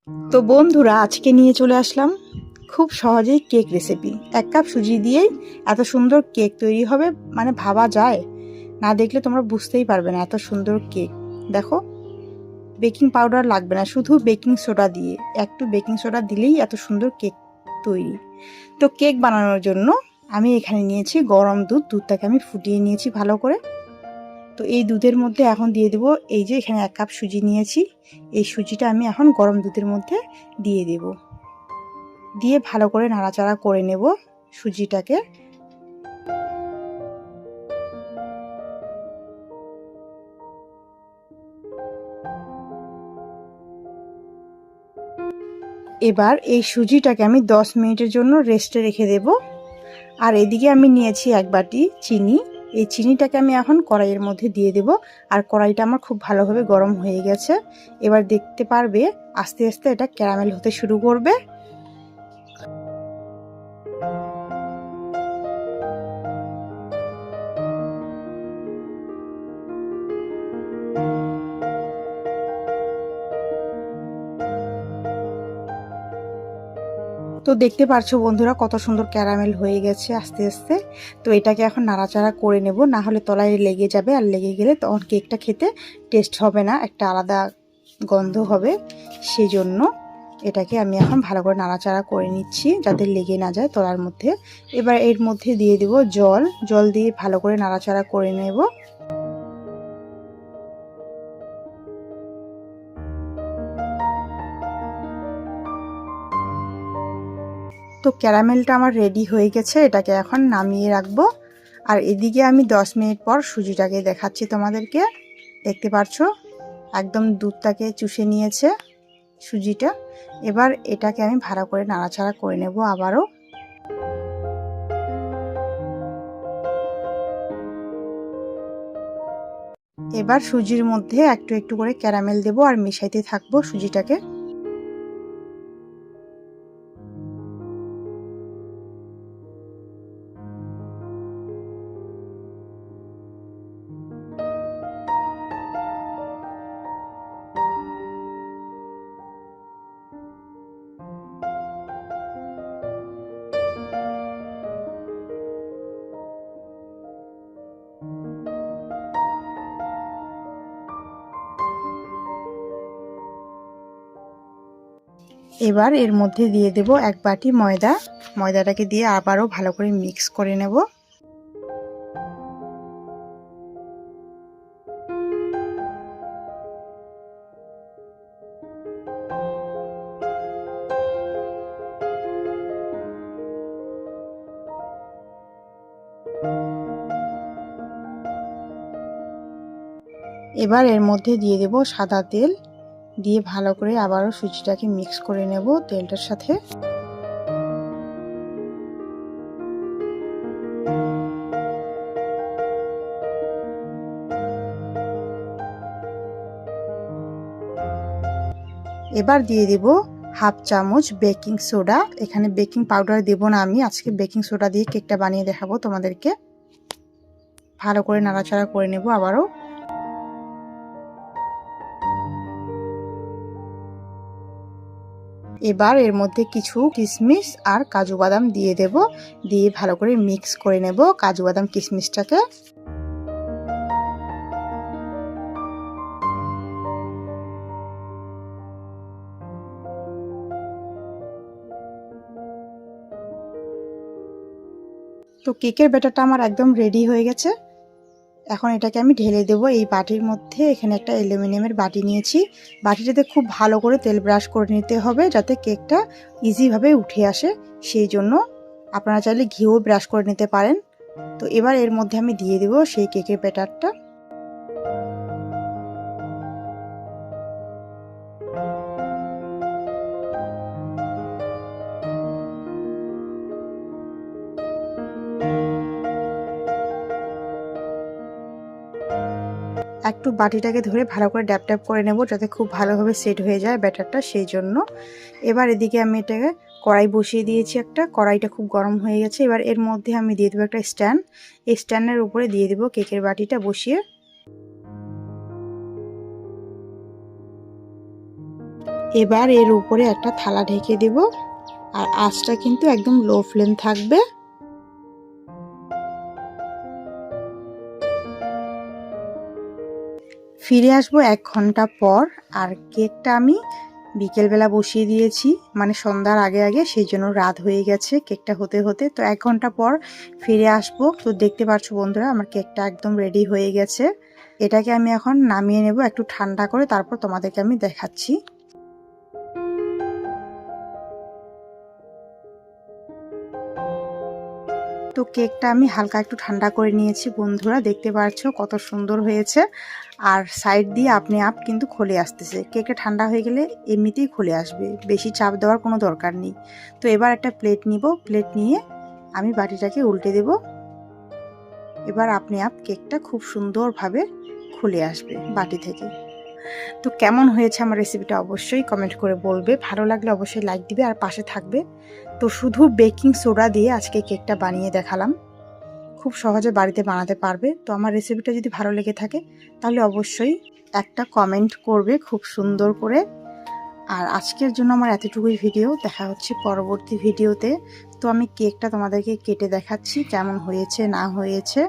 তো বন্ধুরা, আজকে নিয়ে চলে আসলাম খুব সহজেই কেক রেসিপি। 1 কাপ সুজি দিয়েই এত সুন্দর কেক তৈরি হবে, মানে ভাবা যায় না। দেখলে তোমরা বুঝতেই পারবে না এত সুন্দর কেক। দেখো, বেকিং পাউডার লাগবে না, শুধু বেকিং সোডা দিয়ে, একটু বেকিং সোডা দিলেই এত সুন্দর কেক তৈরি। তো কেক বানানোর জন্য আমি এখানে নিয়েছি গরম দুধ। দুধটাকে আমি ফুটিয়ে নিয়েছি ভালো করে। তো এই দুধের মধ্যে এখন দিয়ে দেব, এই যে এখানে 1 কাপ সুজি নিয়েছি, এই সুজিটা আমি এখন গরম দুধের মধ্যে দিয়ে দেব। দিয়ে ভালো করে নাড়াচাড়া করে নেব সুজিটাকে। এবার এই সুজিটাকে আমি 10 মিনিটের জন্য রেস্টে রেখে দেব। আর এদিকে আমি নিয়েছি 1 বাটি চিনি। এই চিনিটাকে আমি এখন কড়াইয়ের মধ্যে দিয়ে দেব। আর কড়াইটা আমার খুব ভালোভাবে গরম হয়ে গেছে। এবার দেখতে পারবে আস্তে আস্তে এটা ক্যারামেল হতে শুরু করবে। তো দেখতে পারছো বন্ধুরা কত সুন্দর ক্যারামেল হয়ে গেছে আস্তে আস্তে। তো এটাকে এখন নাড়াচাড়া করে নেব, না হলে তলায় লেগে যাবে, আর লেগে গেলে তখন কেকটা খেতে টেস্ট হবে না, একটা আলাদা গন্ধ হবে। সেই জন্য এটাকে আমি এখন ভালো করে নাড়াচাড়া করে নিচ্ছি যাতে লেগে না যায় তলার মধ্যে। এবার এর মধ্যে দিয়ে দেব জল। জল দিয়ে ভালো করে নাড়াচাড়া করে নেব। তো ক্যারামেলটা আমার রেডি হয়ে গেছে, এটাকে এখন নামিয়ে রাখবো। আর এদিকে আমি 10 মিনিট পর সুজিটাকে দেখাচ্ছি তোমাদেরকে। দেখতে পারছো একদম দুধটাকে চুষে নিয়েছে সুজিটা। এবার এটাকে আমি ভালো করে নাড়াচাড়া করে নেব আবারও। এবার সুজির মধ্যে একটু একটু করে ক্যারামেল দেব আর মিশাইতে থাকবো সুজিটাকে। এবার এর মধ্যে দিয়ে দেব 1 বাটি ময়দা। ময়দাটাকে দিয়ে আবারও ভালো করে মিক্স করে নেব। এবার এর মধ্যে দিয়ে দেব সাদা তেল। দিয়ে ভালো করে আবারও সুজিটাকে মিক্স করে নেব তেলটার সাথে। এবার দিয়ে দেব হাফ চামচ বেকিং সোডা। এখানে বেকিং পাউডার দেব না, আমি আজকে বেকিং সোডা দিয়ে কেকটা বানিয়ে দেখাবো তোমাদেরকে। ভালো করে নাড়াচাড়া করে নেব আবারও। এবার এর মধ্যে কিছু কিশমিশ আর কাজু বাদাম দিয়ে দেব। দিয়ে ভালো করে মিক্স করে নেব কাজু বাদাম কিশমিশটাকে। তো কেকের ব্যাটারটা আমার একদম রেডি হয়ে গেছে। এখন এটাকে আমি ঢেলে দেব এই বাটির মধ্যে। এখানে একটা অ্যালুমিনিয়ামের বাটি নিয়েছি। বাটিটাতে খুব ভালো করে তেল ব্রাশ করে নিতে হবে যাতে কেকটা ইজিভাবে উঠে আসে। সেই জন্য আপনারা চাইলে ঘিও ব্রাশ করে নিতে পারেন। তো এবার এর মধ্যে আমি দিয়ে দেব সেই কেকের ব্যাটারটা। একটু বাটিটাকে ধরে ভালো করে ড্যাপ ড্যাপ করে নেব যাতে খুব ভালোভাবে সেট হয়ে যায় ব্যাটারটা, সেই জন্য। এবার এদিকে আমি এটাকে কড়াই বসিয়ে দিয়েছি একটা। কড়াইটা খুব গরম হয়ে গেছে। এবার এর মধ্যে আমি দিয়ে দেবো একটা স্ট্যান্ড। এই স্ট্যান্ডের উপরে দিয়ে দেবো কেকের বাটিটা বসিয়ে। এবার এর উপরে একটা থালা ঢেকে দেব, আর আঁচটা কিন্তু একদম লো ফ্লেম থাকবে। ফিরে আসবো 1 ঘন্টা পর। আর কেকটা আমি বিকেলবেলা বসিয়ে দিয়েছি, মানে সন্ধ্যার আগে আগে, সেই জন্য রাত হয়ে গেছে কেকটা হতে হতে। তো 1 ঘন্টা পর ফিরে আসবো। তো দেখতে পাচ্ছ বন্ধুরা, আমার কেকটা একদম রেডি হয়ে গেছে। এটাকে আমি এখন নামিয়ে নেব একটু ঠান্ডা করে, তারপর তোমাদেরকে আমি দেখাচ্ছি। তো কেকটা আমি হালকা একটু ঠান্ডা করে নিয়েছি বন্ধুরা, দেখতে পাচ্ছ কত সুন্দর হয়েছে। আর সাইড দিয়ে আপনি আপ কিন্তু খুলে আসতেছে। কেকটা ঠান্ডা হয়ে গেলে এমনিতেই খুলে আসবে, বেশি চাপ দেওয়ার কোনো দরকার নেই। তো এবার একটা প্লেট নিব, প্লেট নিয়ে আমি বাটিটাকে উল্টে দেব। এবার আপনি আপ কেকটা খুব সুন্দরভাবে খুলে আসবে বাটি থেকে। তো কেমন হয়েছে আমার রেসিপিটা অবশ্যই কমেন্ট করে বলবে, ভালো লাগলে অবশ্যই লাইক দিবে আর পাশে থাকবে। তো শুধু বেকিং সোডা দিয়ে আজকে কেকটা বানিয়ে দেখালাম, খুব সহজে বাড়িতে বানাতে পারবে। তো আমার রেসিপিটা যদি ভালো লেগে থাকে তাহলে অবশ্যই একটা কমেন্ট করবে খুব সুন্দর করে। আর আজকের জন্য আমার এতটুকুই ভিডিও, দেখা হচ্ছে পরবর্তী ভিডিওতে। তো আমি কেকটা তোমাদেরকে কেটে দেখাচ্ছি কেমন হয়েছে না হয়েছে।